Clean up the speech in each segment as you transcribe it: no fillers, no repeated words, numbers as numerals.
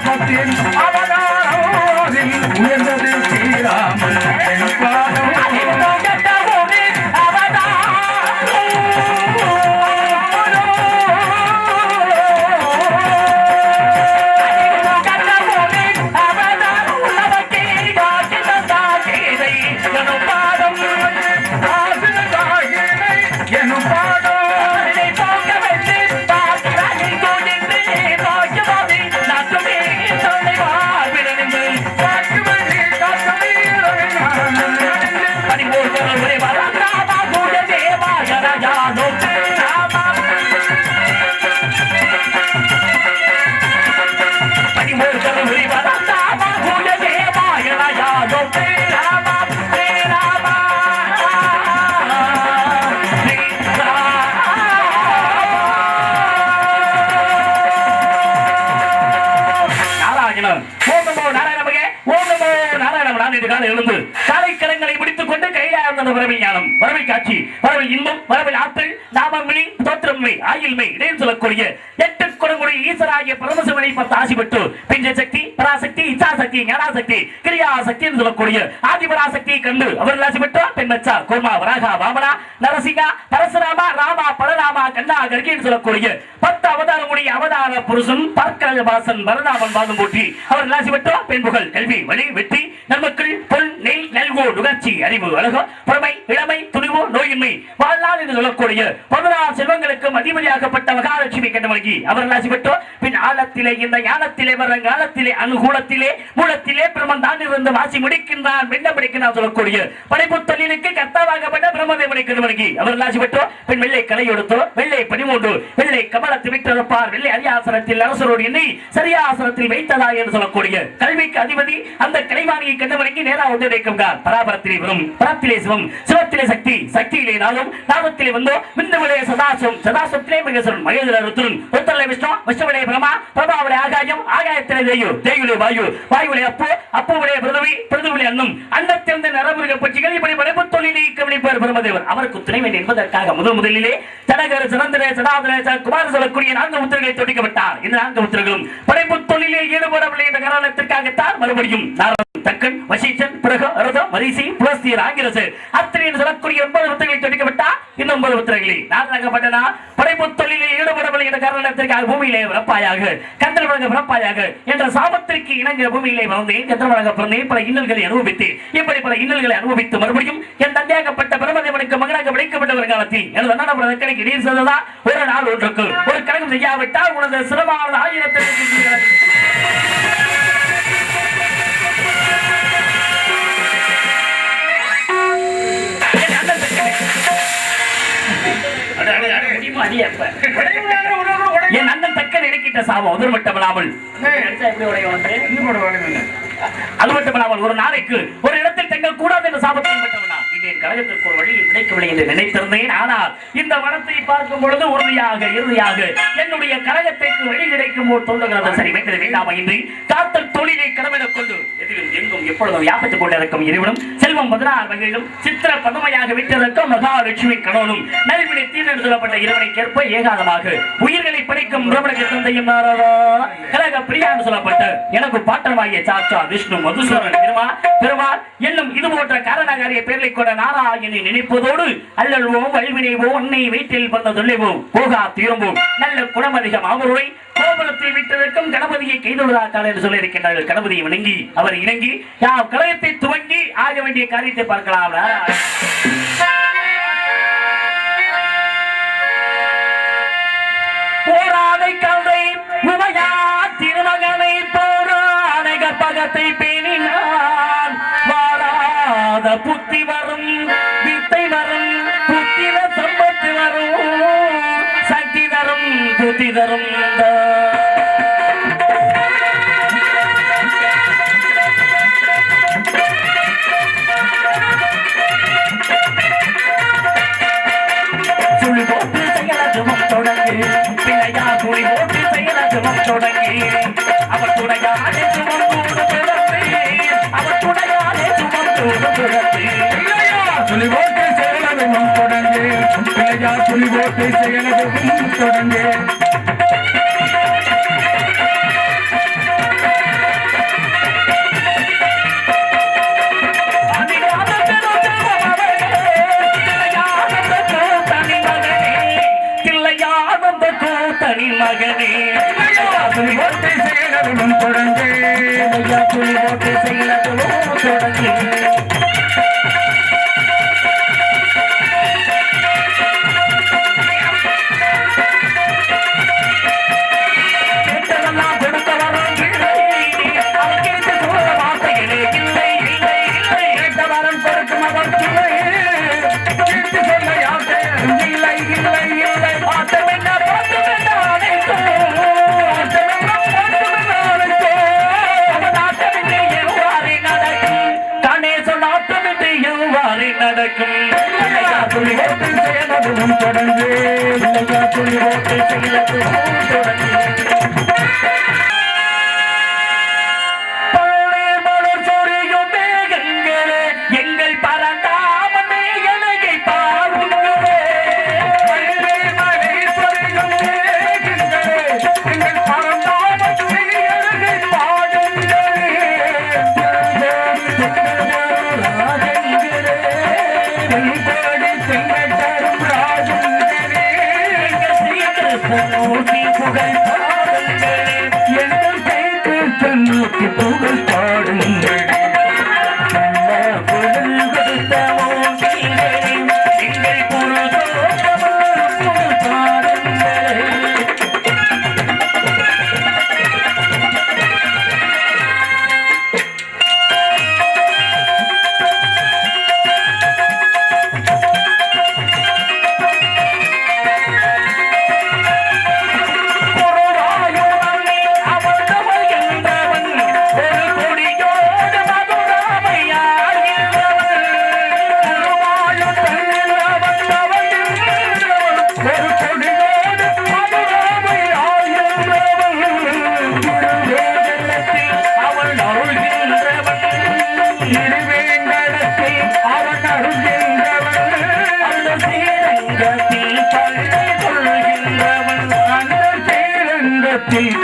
பாசத்தின் அவதாரத்தில் உயர்ந்தது ஸ்ரீராமன் எழுந்து காலைக்கடங்களை முடித்துக் கொண்டு கையாளர் வரவை ஞானம் வரவை காட்சி வரவை இன்பம் வரவை ஆற்றல் நாமமிழி தோற்றமை ஆயில்மை இடையில் சொல்லக்கூடிய எட்டு குணமுறை ஈஸ்வராகிய பரமசிவனை பார்த்து ஆசி பெற்று பிஞ்ச சக்தி பராசக்தி இச்சாசக்தி ஞானாசக்தி கிரியாசக்தி என்று சொல்லக்கூடிய ஆதிபராசக்தியை கண்டு அவர்கள் ஆசி பெற்றார் பெண்மச்சா கோர்மா வராகா வாமனா நரசிங்கா பரசுராமா ராமா பலராமா கண்ணா கர்கி என்று சொல்லக்கூடிய 10 அவதாரமுடைய அவதார புருஷன் பர்க்கரபாசன் பரதாமன் பாதம் போற்றி அவர்கள் ஆசி பெற்றார் பெண்புகள் கல்வி வழி வெற்றி நன்மக்கள் பொன் நெல் நல்கோ நுகர்ச்சி அறிவு அழகு பொறுமை இளமை துணிவு நோயின்மை வாழ்நாள் என்று சொல்லக்கூடிய 16 செல்வங்களுக்கும் அதிபதியாகப்பட்ட மகாலட்சுமி கண்டமகி அவர்கள் ஆசி பெற்றோர் பின் ஆழத்திலே இந்த ஞானத்திலே வருங்காலத்திலே அனுகூலத்திலே மூலத்திலே பிரம்மன் தான் இருந்து வாசி முடிக்கின்றான் வெண்ண பிடிக்கிறான் சொல்லக்கூடிய படைப்பு தொழிலுக்கு கர்த்தாவாகப்பட்ட பிரம்மதேவனை கண்டமகி அவர்கள் ஆசி பெற்றோர் பின் வெள்ளை கலை எடுத்தோ வெள்ளை 13 வெள்ளை கமலத்தை விட்டிருப்பார் வெள்ளை அரியாசனத்தில் அரசரோடு எண்ணி சரியாசனத்தில் வைத்ததா என்று சொல்லக்கூடிய கல்விக்கு அதிபதி அந்த கலைவாணியை கண்டவனுக்கு நேரா ஒன்றிணைக்கும்கார் பராபரத்திலே வரும் பரத்திலே சிவம் சிவத்திலே சக்தி சக்தியிலே நாதம் நாதத்திலே வந்தோ விந்துவிலே சதாசம் சதாசத்திலே மகேஸ்வரன் மகேந்திர ருத்ரன் ருத்ரலே விஷ்ணு விஷ்ணுவிலே பிரமா பிரபாவிலே ஆகாயம் ஆகாயத்திலே தேயு தேயுலே வாயு வாயுவிலே அப்பு அப்புவிலே பிருதிவி பிருதிவிலே அன்னம் அன்னத்திலிருந்து நரமுருக பட்சிகள் இப்படி படைப்பு தொழிலை கவனிப்பார் பிரம்மதேவர் அவருக்கு துணை வேண்டும் என்பதற்காக முதலிலே தடகர் சிறந்தரே சதாதரே குமார் சொல்லக்கூடிய 4 முத்திரைகளை தொடிக்கப்பட்டார் இந்த 4 முத்திரைகளும் படைப்பு தொழிலில் ஈடுபடவில்லை என்ற காரணத்திற்காகத்தான் மறுபடியும் தக்கன் வசீச்சன் பிரக அரதம் மரிசி புலஸ்தியர் ஆங்கிரசு அத்திரையில் சொல்லக்கூடிய 9 முத்திரைகளை தொடிக்கப்பட்டார் இந்த 9 முத்திரைகளை நாகப்பட்டனா படைப்பு தொழிலில் ஈடுபடவில்லை என்ற காரணத்திற்காக பூமியிலே பிறப்பாயாக கந்தல் வழங்க பிறப்பாயாக என்ற சாபத்திற்கு இணங்க பூமியிலே வந்தேன் கந்தல் வழங்க பிறந்தேன் பல இன்னல்களை அனுபவித்தேன் இப்படி பல இன்னல்களை அனுபவித்து மறுபடியும் என் தந்தையாகப்பட்ட பிரம்மதேவனுக்கு மகனாக விளைக்கப்பட்ட ஒரு காலத்தில் எனது அண்ணன் கணக்கு நீர் செய்ததா ஒரு நாள் ஒன்றுக்கு ஒரு கணக்கு செய்யாவிட்டால் உனது சிரமமான 1000 என் அண்ணன் தக்க நினைக்கிட்ட சாபம் அது மட்டுமல்லாமல் அது மட்டுமல்லாமல் ஒரு நாளைக்கு ஒரு இடத்தில் தங்கள் கூடாது என்ற சாபத்தை கழகத்திற்கு ஒரு வழி கிடைக்கவில்லை என்று நினைத்திருந்தேன் ஆனால் இந்த வனத்தை பார்க்கும் பொழுது உறுதியாக இறுதியாக என்னுடைய கழகத்திற்கு வழி கிடைக்கும் போது தோன்றுகிறது சரி வைத்தது வேண்டாமா என்று காத்தல் தொழிலை கடமையிடக் கொண்டு எதிலும் எங்கும் எப்பொழுதும் வியாபித்துக் கொண்டிருக்கும் இறைவனும் செல்வம் 16 வகையிலும் சித்திர பதமையாக விட்டிருக்கும் மகாலட்சுமி கணவனும் நல்வினை தீர்ந்து சொல்லப்பட்ட இறைவனைக்கேற்ப ஏகாதமாக உயிர்களை படைக்கும் பிரபலக தந்தையும் கழக பிரியா என்று சொல்லப்பட்டு எனக்கு பாட்டமாகிய சாச்சா விஷ்ணு மதுசூரன் பெருமாள் என்னும் இது போன்ற காரணகாரிய பேர்களை கொண்ட நாராயணனை நினைப்பதோடு அல்லல்வோம் வல்வினைவோம் உன்னை வீட்டில் வந்த சொல்லிவோம் போகா தீரும்போம் நல்ல குணமதிகம் அவருடைய கோபுரத்தை விட்டிருக்கும் கணபதியை கைதொழுதாக்கால் என்று சொல்லியிருக்கின்றார்கள் கணபதியை வணங்கி அவர் இணங்கி யார் கழகத்தை துவங்கி ஆக வேண்டிய காரியத்தை பார்க்கலாம் போராதை கதை உமையா திருமகனை போரானை கற்பகத்தை பேணினான் வாராத புத்தி வரும் வித்தை வரும் புத்திர சம்பத்து வரும் சக்தி தரும் புத்தி தரும் தொடங்கி அவர் துணையாலே சுமந்தோடு அவர் துணையாலே சுமந்தோடு போட்டு செயலதும் தொடங்கு பிள்ளையா துளி போட்டு செயலதும் தொடங்கு தனி மகனே துளி ஓட்டு செயலும் தொடர்ந்து துளி ஓட்டு செயலும் தொடங்கி துளி ஓட்டு செயலும் தொடர்ந்து துளி ஓட்டு செயலும் தொடங்கி எங்கள் பரந்தாமனை எனகை பாருங்களே எங்கள் பரந்தாமனை எனகை பாடுங்களே புகழ் புகழ் பாடுங்கள்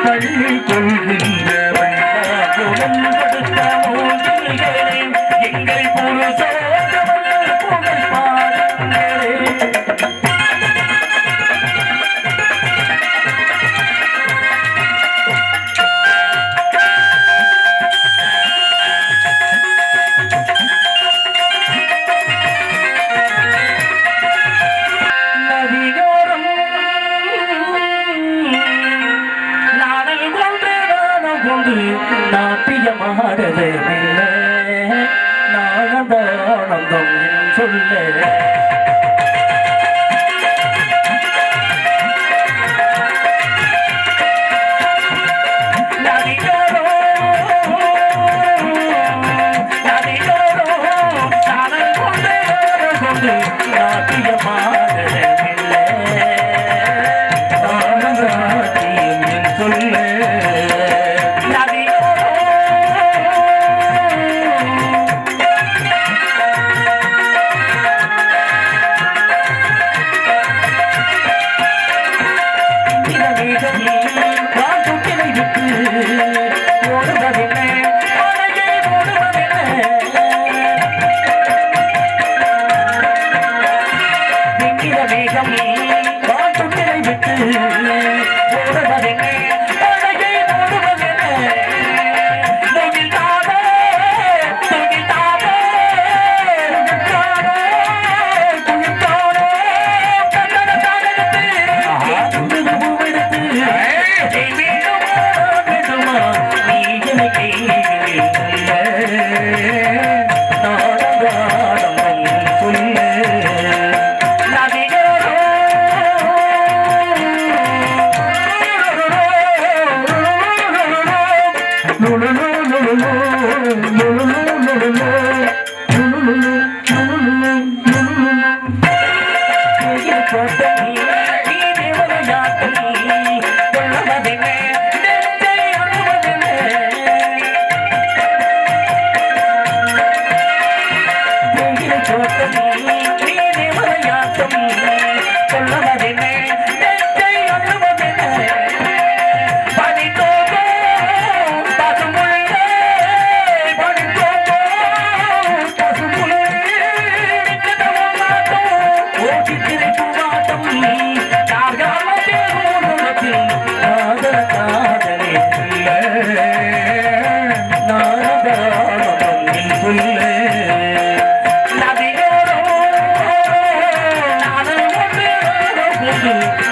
பள்ளி கொள்கின்றவன் எங்கள் புகழ் பாடுங்களே நாட்டியமாடலே நானந்தானந்தம் சொல்ல நாட்டியமாடலே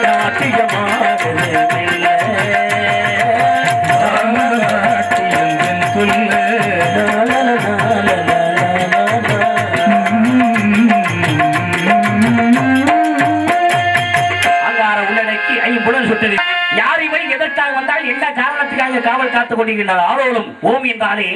நாட்டியமாகுது மெல்ல. நாட்டியம் சொல்ல அங்கார உள்ளடக்கி ஐம்புலன் சுட்டது. யார் இவை, எதற்காக வந்தால், என்ன காரணத்துக்காக காவல் காத்துக் கொண்டிருக்கிறார்? ஆரோலும் ஓம் என்றாலே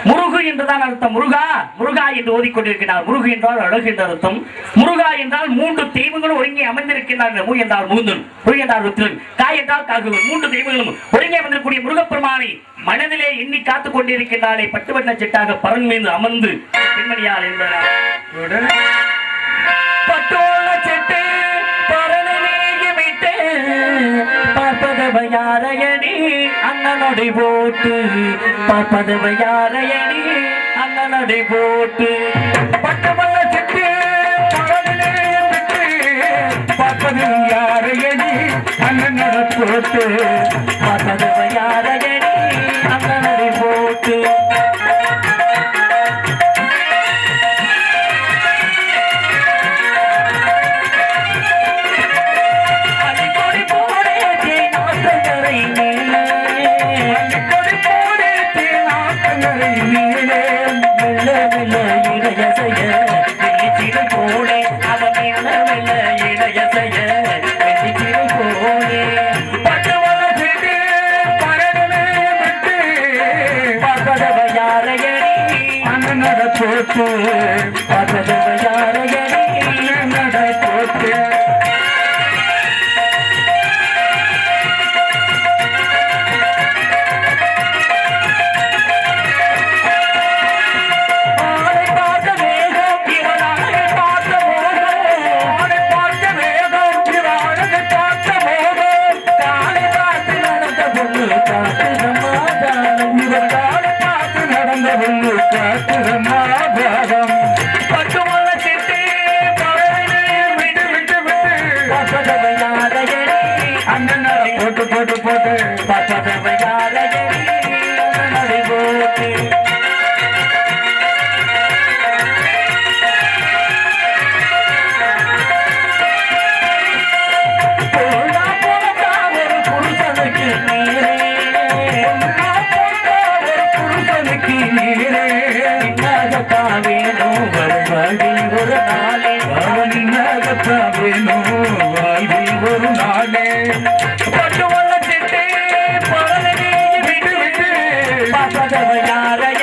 முருகு என்றுதான் அர்த்தம். முருகா முருகா என்று ஓதிக்கொண்டிருக்கிறார். முருகு என்றால் அழகு என்ற அர்த்தம். முருகா என்றால் 3 தெய்வங்களும் ஒருங்கே அமர்ந்திருக்கிறார்கள். மூ என்றால் முகுந்தன், புரி என்றால் ருத்ரன், காய் என்றால் காகுவன். 3 தெய்வங்களும் ஒருங்கே அமர்ந்திருக்கூடிய முருகப்பெருமானை மனதிலே எண்ணி காத்துக் கொண்டிருக்கிறாளே. பட்டுவண்ண செட்டாக பரன் மீது அமர்ந்து பெண்மணியால் என்பதால் பட்டோல செட்டு பரணிட்டு பார்ப்பதவையாரையடி அண்ணனடை போட்டு, பார்ப்பதவையாரையடி அண்ணனடை போட்டு. பட்டமல்ல செட்டு பரவிலே விட்டு பார்ப்பது யாரையடி அண்ணன் போட்டு, பார்ப்பதவையாரையடி அண்ணனடை போட்டு. அடிக்கொடி போடே நாட்டகரை மேலே, அடிக்கடி போடேத்தி நாட்டங்களை நீளே மெல்ல மெல்ல இடையசைய வெள்ளிச்சிறை போலே, அவன் மெல்ல மெல்ல இடையசைய வெள்ளிச்சிறை போலே. பட்டமல்ல செட்டு பரவிலே விட்டு பார்ப்பதவையாரையடி அண்ணன் போட்டு, பார்ப்பதவையாரையடி அண்ணன் போட்டு. ஆளை பார்த்த வேகம் இவன் அழகை பார்த்த மோகம், ஆளை பார்த்த வேகம் இவன் அழகை பார்த்த மோகம், காலை பார்த்து நடந்த பொண்ணு காட்டு சமாதானம். இவன் காலை பார்த்து நடந்த பொண்ணு காட்டுற மாபாகம். பட்டுமல்ல செட்டு பறவைகளை விட்டு விட்டு விட்டு பார்ப்பதவையாரையடி அண்ணன் போட்டு போட்டு போட்டு பார்ப்பதவையாரையடி அண்ணனடை போட்டு. போனா போனா ஒரு புருஷனுக்கு நீரே, ஒரு புருஷனுக்கு நீரே பின்னாகத்தான் வேணும் வருவழி ஒரு நாளே. அவனின்னாகத்தான் வேணும் வாழ்வில் ஒரு நாளே. பட்டுமல்ல செட்டு பறவைகளை விட்டு விட்டு பார்ப்பதவையாரையடி